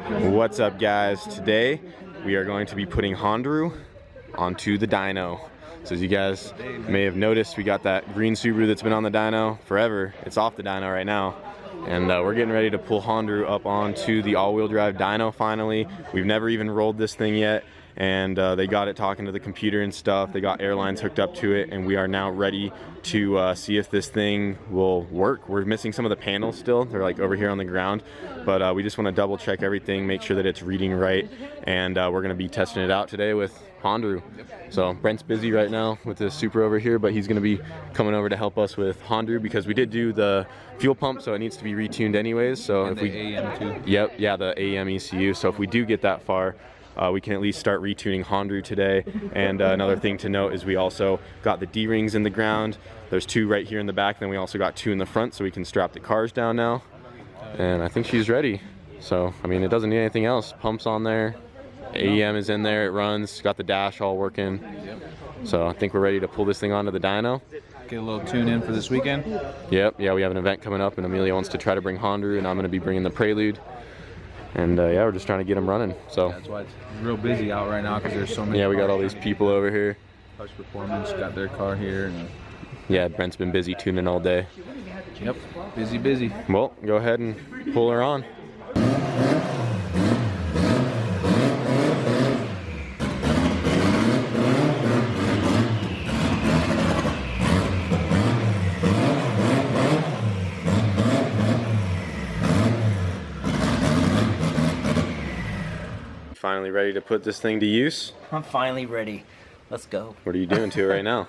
What's up, guys? Today we are going to be putting Hondaru onto the dyno. So as you guys may have noticed, we got that green Subaru that's been on the dyno forever. It's off the dyno right now. And we're getting ready to pull Hondaru up onto the all-wheel drive dyno finally. We've never even rolled this thing yet. And they got it talking to the computer and stuff. They got airlines hooked up to it, and we are now ready to see if this thing will work. We're missing some of the panels still. They're like over here on the ground, but we just want to double check everything, make sure that it's reading right, and we're going to be testing it out today with Hondaru. So Brent's busy right now with the Supra over here, but he's going to be coming over to help us with Hondaru because we did do the fuel pump, so it needs to be retuned anyways. So and if we AM too. Yep, yeah, the AM ECU. So if we do get that far, we can at least start retuning Hondaru today. And another thing to note is we also got the D-rings in the ground. There's two right here in the back, then we also got two in the front, so we can strap the cars down now. And I think she's ready. So, I mean, it doesn't need anything else. Pumps on there, AEM is in there, it runs, got the dash all working. So I think we're ready to pull this thing onto the dyno. Get a little tune in for this weekend. Yep, yeah, we have an event coming up, and Amelia wants to try to bring Hondaru, and I'm gonna be bringing the Prelude. And yeah, we're just trying to get them running. So that's why it's real busy out right now because there's so many. Yeah, we got all these people over here. Push Performance got their car here. And yeah, Brent's been busy tuning all day. Yep, busy. Well, go ahead and pull her on. Finally ready to put this thing to use? I'm finally ready. Let's go. What are you doing to it right now?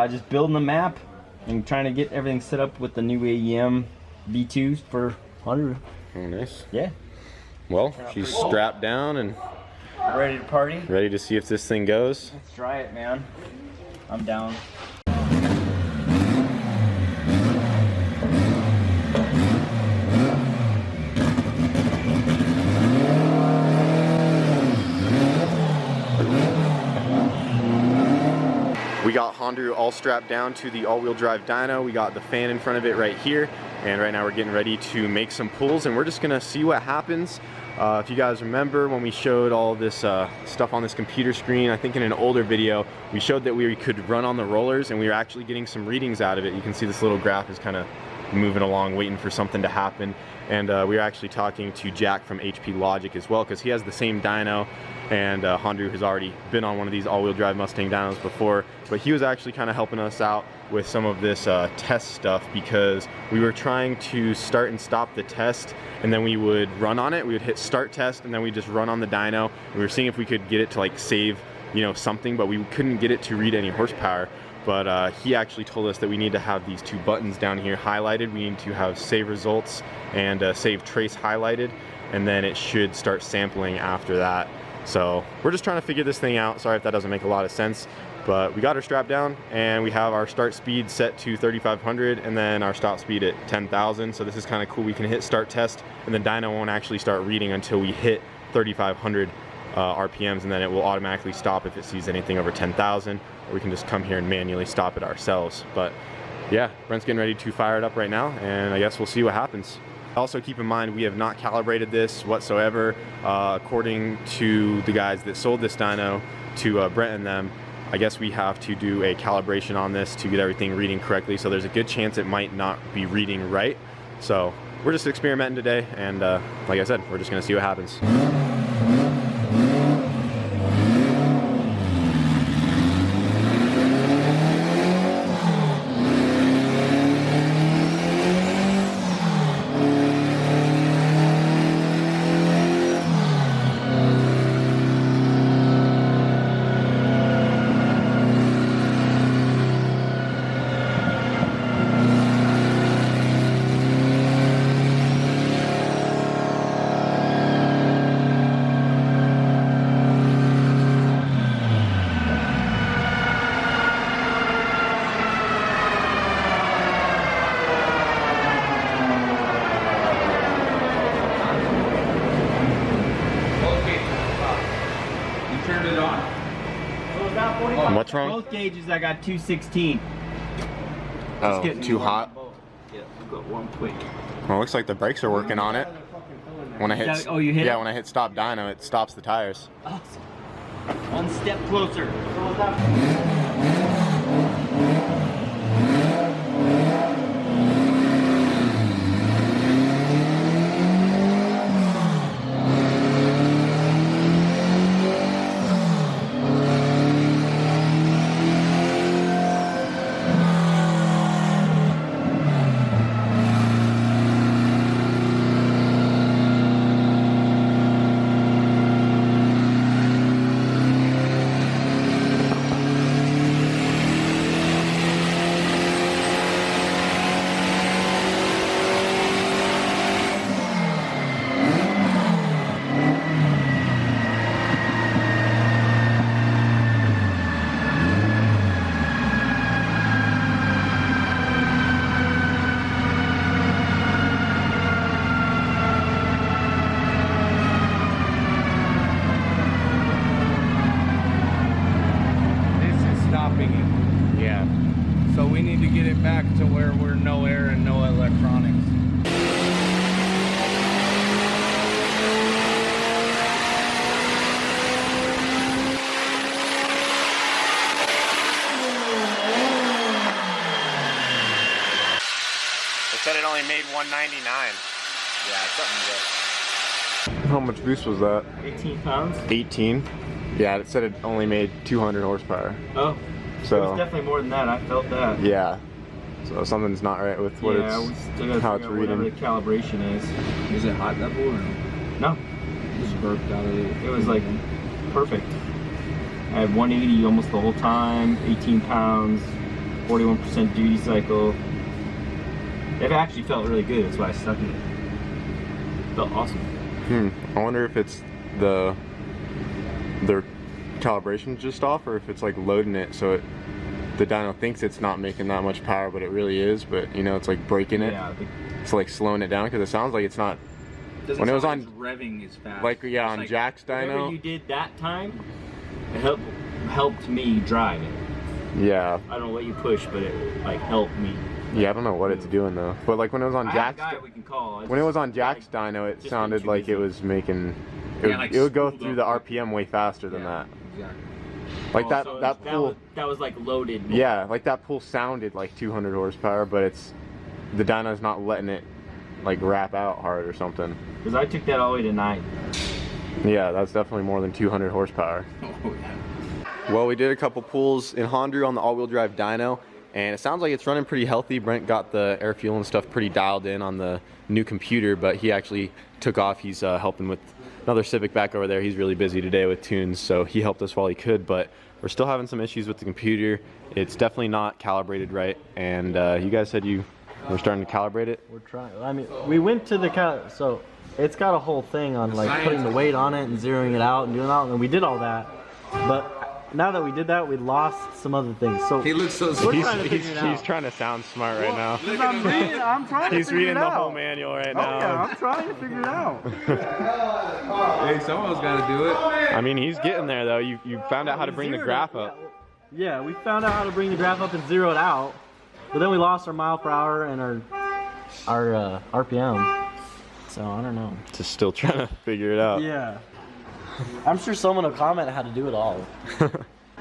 Just building the map and trying to get everything set up with the new AEM V2s for Hondaru. Oh, nice. Yeah. Well, she's strapped down and ready to party. Ready to see if this thing goes. Let's try it, man. I'm down. We got Hondaru all strapped down to the all-wheel drive dyno. We got the fan in front of it right here, and right now we're getting ready to make some pulls, and we're just gonna see what happens. If you guys remember when we showed all this stuff on this computer screen, I think in an older video, we showed that we could run on the rollers, and we were actually getting some readings out of it. You can see this little graph is kind of moving along, waiting for something to happen. And we were actually talking to Jack from HP Logic as well, because he has the same dyno, and Hondaru has already been on one of these all-wheel drive Mustang dynos before, but he was actually kind of helping us out with some of this test stuff, because we were trying to start and stop the test, and then we would run on it. We would hit start test, and then we just run on the dyno. We were seeing if we could get it to like save, you know, something, but we couldn't get it to read any horsepower. But he actually told us that we need to have these two buttons down here highlighted. We need to have save results and save trace highlighted, and then it should start sampling after that. So we're just trying to figure this thing out. Sorry if that doesn't make a lot of sense, but we got her strapped down, and we have our start speed set to 3,500 and then our stop speed at 10,000. So this is kind of cool. We can hit start test, and the dyno won't actually start reading until we hit 3,500 RPMs, and then it will automatically stop if it sees anything over 10,000, or we can just come here and manually stop it ourselves. But yeah, Brent's getting ready to fire it up right now, and I guess we'll see what happens. Also keep in mind, we have not calibrated this whatsoever. According to the guys that sold this dyno to Brent and them, I guess we have to do a calibration on this to get everything reading correctly, so there's a good chance it might not be reading right. So we're just experimenting today, and like I said, we're just gonna see what happens. What's wrong? Both gauges I got 216. Oh, too hot? Yeah, we got one quick. Well, it looks like the brakes are working on it. When I hit, oh, you hit yeah, it? when I hit stop dyno, it stops the tires. Awesome. One step closer. So we need to get it back to where we're no air and no electronics. It said it only made 199. Yeah, something good. How much boost was that? 18 pounds. 18. Yeah, it said it only made 200 horsepower. Oh, so it was definitely more than that. I felt that. Yeah. So something's not right with what yeah, we it's still gotta how it's figure out whatever reading. the calibration is. Is it hot level or no? No, Just burped out of it. it was like perfect. I had 180 almost the whole time, 18 pounds, 41% duty cycle. It actually felt really good. That's why I stuck in it. Felt awesome. I wonder if it's their calibration's just off, or if it's like loading it so the dyno thinks it's not making that much power, but it really is. But you know, it's like breaking it. Yeah, It's like slowing it down because it sounds like it's not. Doesn't When it was sound on- like it's revving as fast. Like yeah, on like, Jack's whatever dyno. you did that time, it helped me drive it. Yeah, I don't know what you push, but it like helped me. yeah. I don't know what it's doing though. But like when it was on I have a Jack's, guy we can call. when it was on Jack's dyno, it just sounded been too like it busy. was making. Yeah, like It would go spooled through the up. RPM way faster than that. Exactly. Like Oh, so that pool. that was like loaded. Yeah, like that pool sounded like 200 horsepower, but the dyno's not letting it like wrap out hard or something. Because I took that all the way to 9. Yeah, that's definitely more than 200 horsepower. Oh yeah. Well, we did a couple pulls in Hondaru on the all-wheel drive dyno, and it sounds like it's running pretty healthy. Brent got the air fuel and stuff pretty dialed in on the new computer, but he actually took off. He's helping with another Civic back over there. He's really busy today with tunes, so he helped us while he could, but we're still having some issues with the computer. It's definitely not calibrated right, and you guys said you were starting to calibrate it? We're trying. I mean, we went to the so it's got a whole thing on like putting the weight on it and zeroing it out and doing that, and we did all that. But now that we did that, we lost some other things. So He looks so we're sweet. trying to figure it out. He's trying to sound smart right now. I'm trying to He's figure reading it the out. whole manual right now. Oh yeah, I'm trying to figure it out. Hey, someone's got to do it. I mean, he's getting there though. You found out how to bring the graph up. Yeah, we found out how to bring the graph up and zero it out, but then we lost our mile per hour and our RPM. So I don't know. Just still trying to figure it out. Yeah. I'm sure someone will comment how to do it all.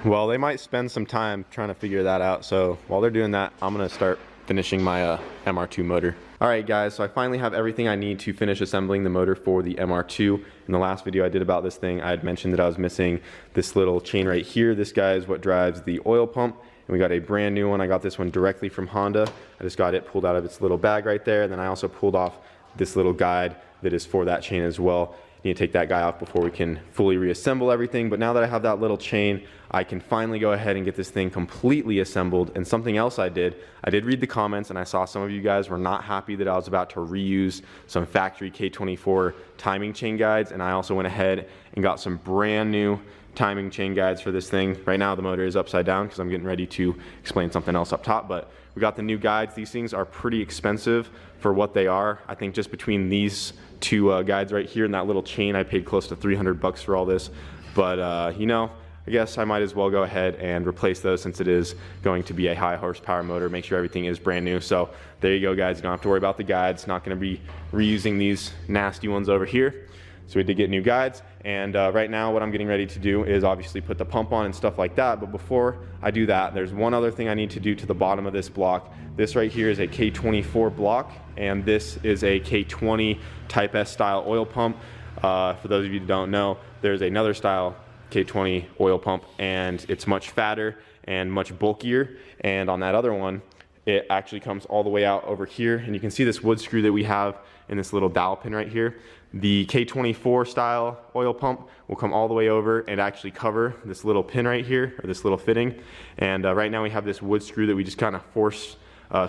Well, they might spend some time trying to figure that out. So while they're doing that, I'm gonna start finishing my MR2 motor. All right, guys, so I finally have everything I need to finish assembling the motor for the MR2. In the last video I did about this thing, I had mentioned that I was missing this little chain right here. This guy is what drives the oil pump. And we got a brand new one. I got this one directly from Honda. I just got it pulled out of its little bag right there. And then I also pulled off this little guide that is for that chain as well. Need to take that guy off before we can fully reassemble everything. But now that I have that little chain, I can finally go ahead and get this thing completely assembled. And something else I did read the comments, and I saw some of you guys were not happy that I was about to reuse some factory K24 timing chain guides. And I also went ahead and got some brand new timing chain guides for this thing. Right now the motor is upside down because I'm getting ready to explain something else up top, but we got the new guides. These things are pretty expensive for what they are. I think just between these two guides right here and that little chain, I paid close to 300 bucks for all this. But you know, I guess I might as well go ahead and replace those since it is going to be a high horsepower motor. Make sure everything is brand new. So there you go, guys. You don't have to worry about the guides. Not going to be reusing these nasty ones over here. So we did get new guides, and right now what I'm getting ready to do is obviously put the pump on and stuff like that. But before I do that, there's one other thing I need to do to the bottom of this block. This right here is a K24 block, and this is a K20 Type S style oil pump. For those of you who don't know, there's another style K20 oil pump, and it's much fatter and much bulkier. And on that other one, it actually comes all the way out over here, and you can see this wood screw that we have in this little dowel pin right here. The K24 style oil pump will come all the way over and actually cover this little pin right here, or this little fitting. And right now we have this wood screw that we just kind of force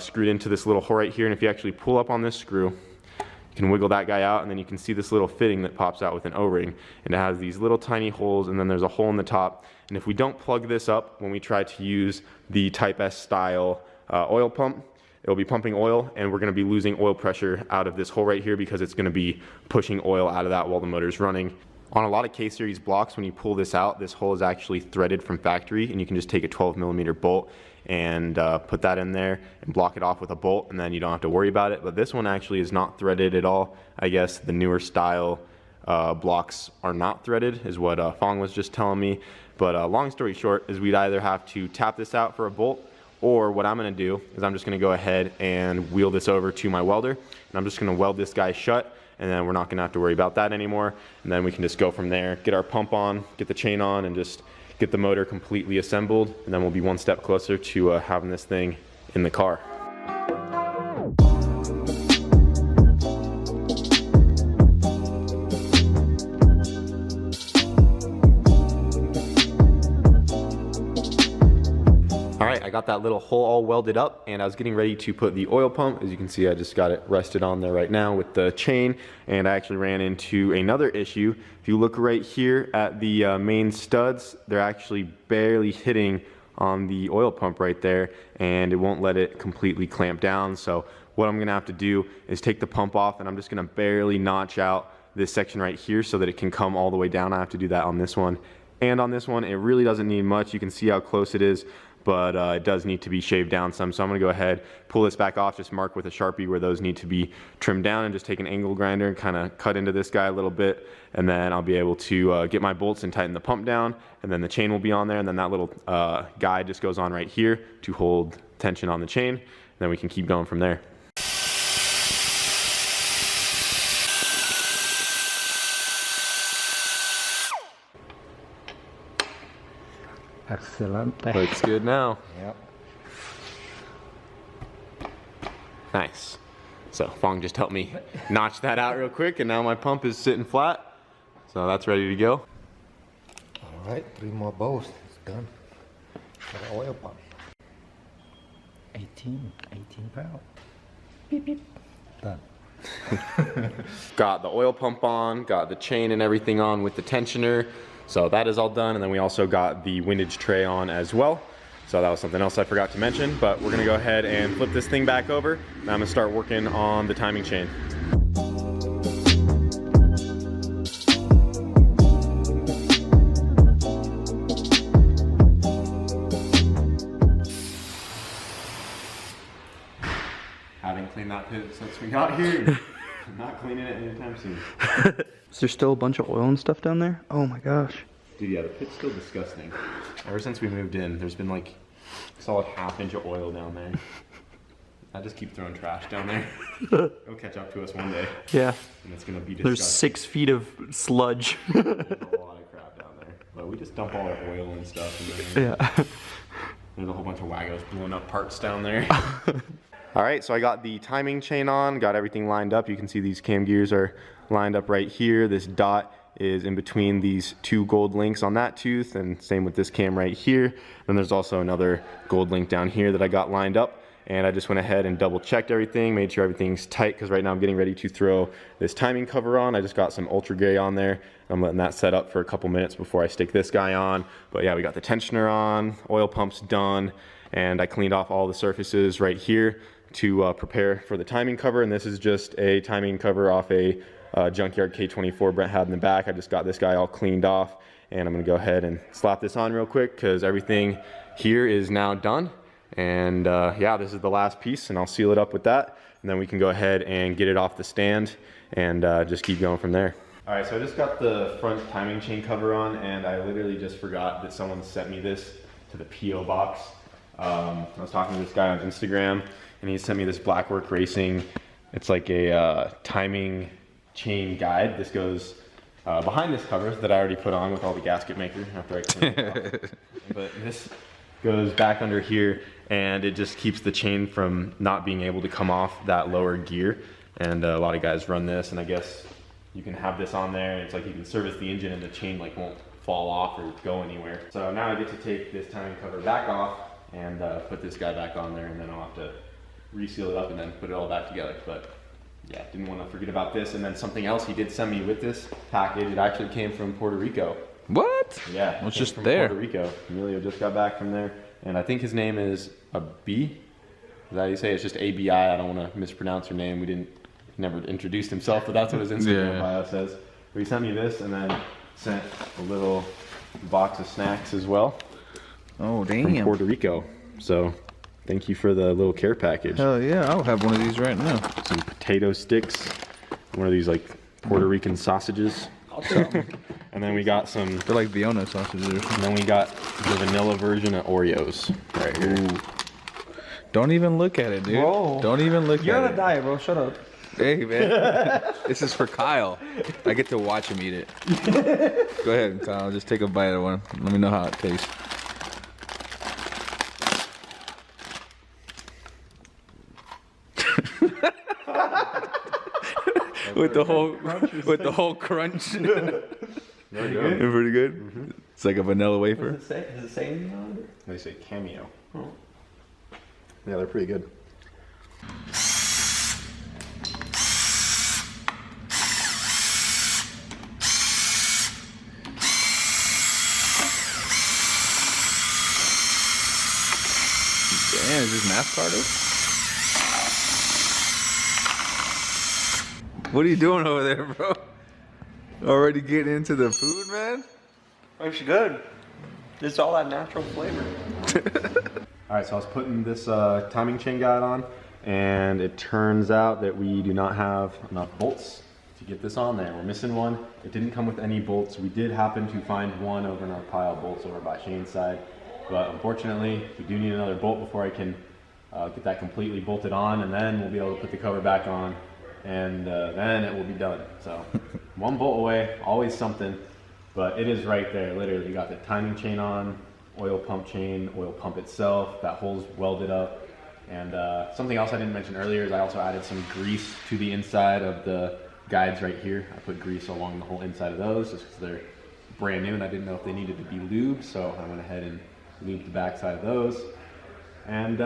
screwed into this little hole right here. And if you actually pull up on this screw, you can wiggle that guy out, and then you can see this little fitting that pops out with an O-ring. And it has these little tiny holes, and then there's a hole in the top. And if we don't plug this up when we try to use the Type S style oil pump, it'll be pumping oil, and we're going to be losing oil pressure out of this hole right here because it's going to be pushing oil out of that while the motor's running. On a lot of K-series blocks, when you pull this out, this hole is actually threaded from factory, and you can just take a 12mm bolt and put that in there and block it off with a bolt, and then you don't have to worry about it. But this one actually is not threaded at all. I guess the newer style blocks are not threaded, is what Fong was just telling me. But long story short is we'd either have to tap this out for a bolt, or what I'm going to do is I'm just going to go ahead and wheel this over to my welder, and I'm just going to weld this guy shut, and then we're not going to have to worry about that anymore. And then we can just go from there, get our pump on, get the chain on, and just get the motor completely assembled, and then we'll be one step closer to having this thing in the car. I got that little hole all welded up, and I was getting ready to put the oil pump. As you can see, I just got it rested on there right now with the chain, and I actually ran into another issue. If you look right here at the main studs, they're actually barely hitting on the oil pump right there, and it won't let it completely clamp down. So what I'm gonna have to do is take the pump off, and I'm just gonna barely notch out this section right here so that it can come all the way down. I have to do that on this one. And on this one, it really doesn't need much. You can see how close it is, but it does need to be shaved down some. So I'm gonna go ahead, pull this back off, just mark with a Sharpie where those need to be trimmed down, and just take an angle grinder and kind of cut into this guy a little bit, and then I'll be able to get my bolts and tighten the pump down, and then the chain will be on there, and then that little guide just goes on right here to hold tension on the chain, and then we can keep going from there. Excellent. Looks good now. Yep. Nice. So Fong just helped me notch that out real quick, and now my pump is sitting flat. So that's ready to go. All right, 3 more bolts. It's done. For the oil pump. 18 pounds. Beep, beep. Done. Got the oil pump on, got the chain and everything on with the tensioner. So that is all done, and then we also got the windage tray on as well. So that was something else I forgot to mention, but we're gonna go ahead and flip this thing back over, and I'm gonna start working on the timing chain. Haven't cleaned that pit since we got here. I'm not cleaning it anytime soon. Is there still a bunch of oil and stuff down there? Oh my gosh. Dude, yeah, the pit's still disgusting. Ever since we moved in, there's been like a solid ½ inch of oil down there. I just keep throwing trash down there. It'll catch up to us one day. Yeah. And it's gonna be disgusting. There's 6 feet of sludge. There's a lot of crap down there. But we just dump all our oil and stuff in there. Yeah. There's a whole bunch of waggos blowing up parts down there. All right, so I got the timing chain on, got everything lined up. You can see these cam gears are lined up right here. This dot is in between these 2 gold links on that tooth, and same with this cam right here. Then there's also another gold link down here that I got lined up, and I just went ahead and double checked everything, made sure everything's tight, because right now I'm getting ready to throw this timing cover on. I just got some ultra gray on there. I'm letting that set up for a couple minutes before I stick this guy on. But yeah, we got the tensioner on, oil pump's done, and I cleaned off all the surfaces right here to prepare for the timing cover. And this is just a timing cover off a junkyard K24 Brent had in the back. I just got this guy all cleaned off, and I'm gonna go ahead and slap this on real quick because everything here is now done. And yeah, this is the last piece, and I'll seal it up with that, and then we can go ahead and get it off the stand and just keep going from there. All right, so I just got the front timing chain cover on, and I literally just forgot that someone sent me this to the P.O. box. I was talking to this guy on Instagram, and he sent me this Blackwork Racing. It's like a timing chain guide. This goes behind this cover that I already put on with all the gasket maker after I cleaned it off. But this goes back under here, and it just keeps the chain from not being able to come off that lower gear. And a lot of guys run this, and I guess you can have this on there. It's like you can service the engine and the chain like won't fall off or go anywhere. So now I get to take this timing cover back off and put this guy back on there, and then I'll have to reseal it up and then put it all back together. But yeah, didn't want to forget about this. And then something else he did send me with this package. It actually came from Puerto Rico. What? Yeah, well, it's came just from there. Puerto Rico. Emilio just got back from there, and I think his name is Abi. Is that how you say it? It's just ABI. I don't want to mispronounce your name. He never introduced himself, but that's what his Instagram bio says. But he sent me this, and then sent a little box of snacks as well. Oh, From damn. Puerto Rico. So thank you for the little care package. Hell yeah, I'll have one of these right now. Some potato sticks, one of these like Puerto Rican sausages. And then we got some, They're like Dyno sausages. and then we got the vanilla version of Oreos right here. Ooh. Don't even look at it, dude. Whoa. Don't even look You're at on it. a diet, bro. Shut up. Hey, man. This is for Kyle. I get to watch him eat it. Go ahead, Kyle. Just take a bite of one. Let me know how it tastes. with the whole crunch. Very good. Pretty good. It's like a vanilla wafer. Does it say anything on it? They say cameo. Yeah, they're pretty good. Damn, is this NASCAR, dude? What are you doing over there, bro? Already getting into the food, man? Looks good. It's all that natural flavor. All right, so I was putting this timing chain guide on, and it turns out that we do not have enough bolts to get this on there. We're missing one. It didn't come with any bolts. We did happen to find one over in our pile of bolts over by Shane's side, but unfortunately, we do need another bolt before I can get that completely bolted on, and then we'll be able to put the cover back on, and then it will be done. So one bolt away, always something, but it is right there. Literally, you got the timing chain on, oil pump chain, oil pump itself, that hole's welded up. And something else I didn't mention earlier is I also added some grease to the inside of the guides right here. I put grease along the whole inside of those just because they're brand new and I didn't know if they needed to be lubed, so I went ahead and lubed the back side of those. And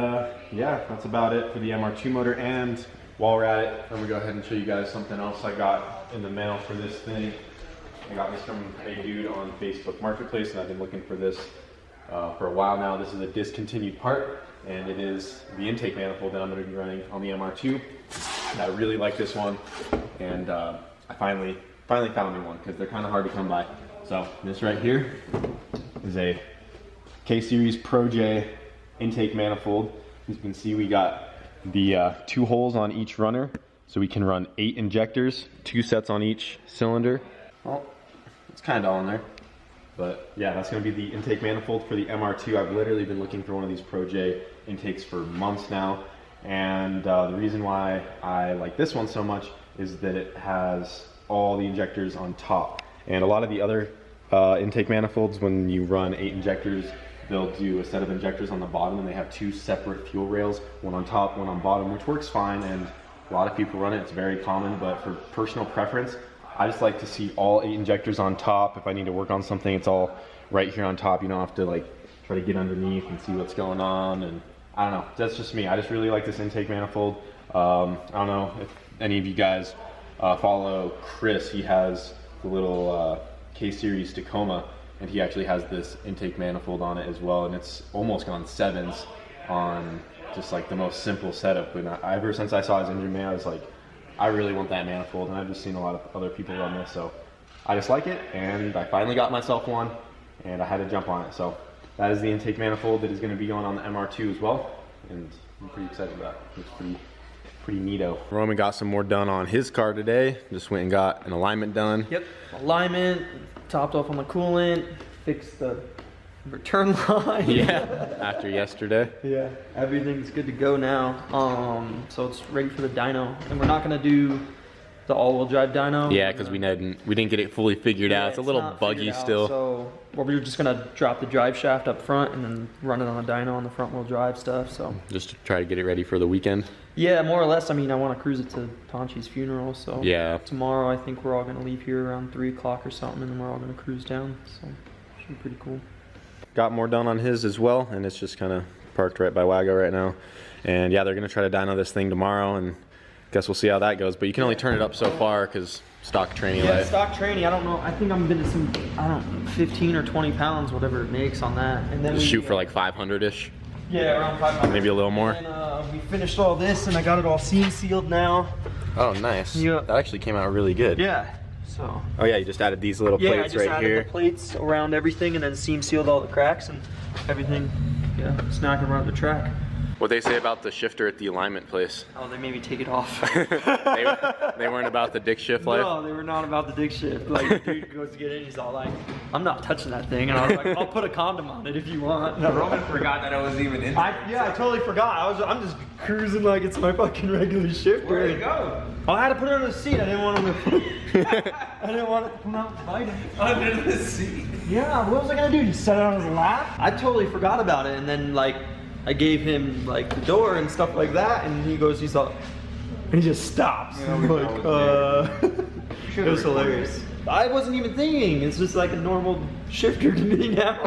yeah, that's about it for the MR2 motor. And while we're at it, I'm gonna go ahead and show you guys something else I got in the mail for this thing. I got this from a dude on Facebook Marketplace, and I've been looking for this for a while now. This is a discontinued part, and it is the intake manifold that I'm going to be running on the MR2. And I really like this one, and I finally found me one because they're kind of hard to come by. So this right here is a K-Series Projet intake manifold. As you can see, we got the 2 holes on each runner, so we can run 8 injectors, 2 sets on each cylinder. Well, it's kind of on there. But yeah, that's going to be the intake manifold for the MR2. I've literally been looking for one of these Projet intakes for months now. And the reason why I like this one so much is that it has all the injectors on top. And a lot of the other intake manifolds, when you run 8 injectors, they'll do a set of injectors on the bottom, and they have 2 separate fuel rails, one on top, one on bottom, which works fine. And a lot of people run it. It's very common, but for personal preference, I just like to see all 8 injectors on top. If I need to work on something, it's all right here on top. You don't have to like try to get underneath and see what's going on. And I don't know, that's just me. I just really like this intake manifold. I don't know if any of you guys follow Chris. He has the little K-Series Tacoma, and he actually has this intake manifold on it as well. And it's almost gone 7s on just like the most simple setup. And ever since I saw his engine bay, I was like, I really want that manifold, and I've just seen a lot of other people run this, so I just like it, and I finally got myself one, and I had to jump on it. So that is the intake manifold that is going to be going on the MR2 as well, and I'm pretty excited about it. It's pretty neato. Roman got some more done on his car today. Just went and got an alignment done. Yep, alignment, topped off on the coolant, fixed the return line. Yeah, after yesterday. Yeah, everything's good to go now. So it's ready for the dyno, and we're not gonna do the all-wheel drive dyno. Yeah, because we didn't get it fully figured out. It's a little buggy still. So we're just gonna drop the drive shaft up front and then run it on a dyno on the front wheel drive stuff. So just to try to get it ready for the weekend. Yeah, more or less. I mean, I want to cruise it to Tonchi's funeral. So yeah, tomorrow I think we're all gonna leave here around 3 o'clock or something, and then we're all gonna cruise down. So should be pretty cool. Got more done on his as well, and it's just kind of parked right by Wago right now. And yeah, they're gonna try to dyno this thing tomorrow, and guess we'll see how that goes. But you can only turn it up so far because stock tranny life. Stock tranny. I don't know. I think I'm gonna some, I don't know, 15 or 20 pounds, whatever it makes on that. And then just shoot for like 500-ish. Yeah, around 500. Maybe a little more. And we finished all this, and I got it all seam sealed now. Oh, nice. Yeah. That actually came out really good. Yeah. So. Oh yeah, you just added these little plates right here. Yeah, I just added the plates around everything, and then seam sealed all the cracks and everything. Yeah, so now I can run the track. What'd they say about the shifter at the alignment place? Oh, they made me take it off. they weren't about the dick shift life? No, they were not about the dick shift. Like, the dude goes to get in, he's all like, I'm not touching that thing. And I was like, I'll put a condom on it if you want. No, Roman forgot that I was even in there. Yeah, I totally forgot. I'm just cruising like it's my fucking regular shifter. Where'd it go? Oh, I had to put it on the seat. I didn't want him to. I didn't want it to come out and bite him. Under the seat. Yeah, what was I gonna do? Just set it on his lap? I totally forgot about it, and then like I gave him like the door and stuff like that, and he goes, he's all, and he just stops. Yeah, I'm like, it was hilarious. I wasn't even thinking. It's just like a normal shifter to me now.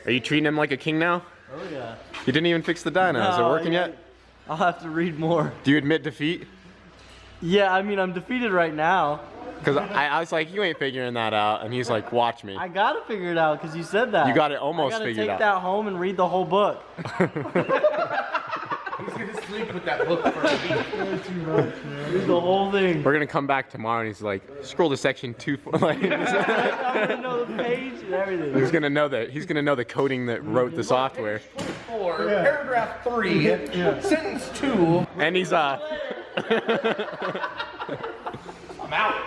Are you treating him like a king now? Oh yeah. You didn't even fix the dyno. Is it working yet? I'll have to read more. Do you admit defeat? Yeah, I mean, I'm defeated right now. Because I was like, you ain't figuring that out. And he's like, watch me. I gotta figure it out because you said that. You got it almost figured out. I gotta take that home and read the whole book. He's gonna sleep with that book for a week. Too much, man. Read the whole thing. We're gonna come back tomorrow and he's like, scroll to section 2. Like, I'm gonna know the page and everything. He's gonna know the coding that wrote the software. 4, paragraph 3, sentence 2. And he's I'm out.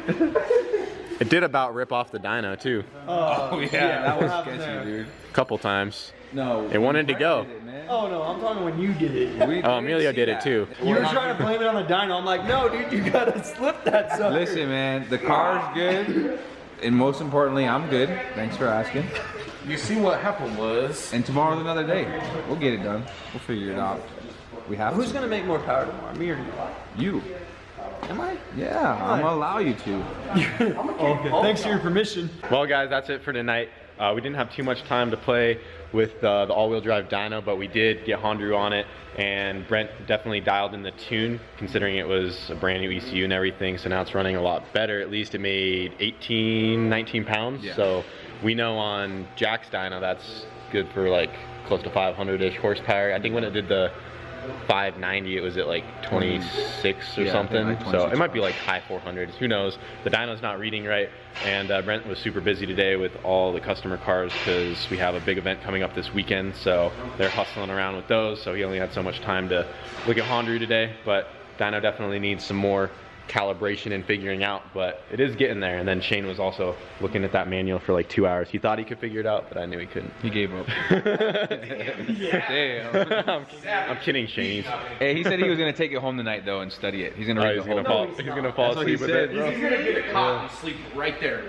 It did about rip off the dyno too. Oh yeah, that was sketchy, dude. A couple times. No. It wanted to go. Oh no, I'm talking when you did it. Oh, Emilio did it too. You were trying to blame it on the dyno. I'm like, no, dude, you gotta slip that sucker. Listen, man, the car's good, and most importantly, I'm good. Thanks for asking. You see what happened was. And tomorrow's another day. We'll get it done. We'll figure it out. We have Who's to. gonna make more power tomorrow, me or you? You. Am I? Yeah, I'm gonna allow you to. Okay. Thanks for your permission. Well guys, that's it for tonight. We didn't have too much time to play with the all-wheel drive dyno, but we did get Hondaru on it, and Brent definitely dialed in the tune considering it was a brand new ECU and everything, so now it's running a lot better. At least it made 18, 19 pounds. Yeah. So we know on Jack's dyno that's good for like close to 500-ish horsepower. I think when it did the 590 it was at like 26 or something, like 26, so it might be like high 400s, who knows. The dyno's not reading right, and Brent was super busy today with all the customer cars because we have a big event coming up this weekend, so they're hustling around with those, so he only had so much time to look at Hondaru today. But dyno definitely needs some more calibration and figuring out, but it is getting there. And then Shane was also looking at that manual for like 2 hours. He thought he could figure it out, but I knew he couldn't. He gave up. Damn. I'm kidding, Shane. Hey, he said he was gonna take it home tonight though and study it. He's gonna read the whole book. He's gonna fall asleep with it. He's gonna get a cot and sleep right there.